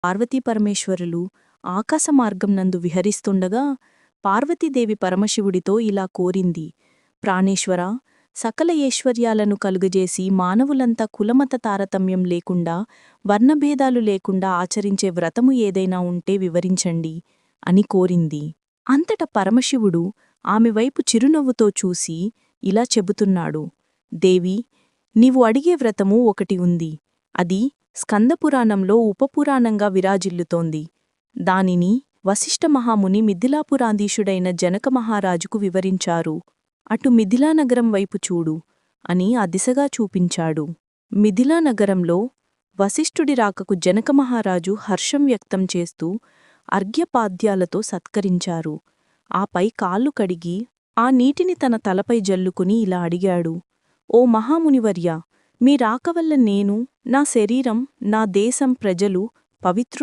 పార్వతీపరమేశ్వరులు ఆకాశమార్గం నందు విహరిస్తుండగా పార్వతీదేవి పరమశివుడితో ఇలా కోరింది: ప్రాణేశ్వరా, సకల ఐశ్వర్యాలను కలుగజేసి మానవులంతా కులమత తారతమ్యం లేకుండా వర్ణభేదాలు లేకుండా ఆచరించే వ్రతము ఏదైనా ఉంటే వివరించండి అని కోరింది. అంతట పరమశివుడు ఆమె వైపు చిరునవ్వుతో చూసి ఇలా చెబుతున్నాడు: దేవి, నీవు అడిగే వ్రతము ఒకటి ఉంది. అది స్కందపురాణంలో ఉపపురాణంగా విరాజిల్లుతోంది. దానిని వశిష్ఠ మహాముని మిథిలాపురాధీశుడైన జనక మహారాజుకు వివరించారు. అటు మిథిలానగరం వైపు చూడు అని ఆ దిశగా చూపించాడు. మిథిలానగరంలో వశిష్ఠుడి రాకకు జనకమహారాజు హర్షం వ్యక్తం చేస్తూ అర్ఘ్యపాద్యాలతో సత్కరించారు. ఆపై కాళ్ళు కడిగి ఆ నీటిని తన తలపై జల్లుకుని ఇలా అడిగాడు: ఓ మహామునివర్యా, మీ రాకవల్ల నేను, నా శరీరం, నా దేశం ప్రజలు పవిత్రు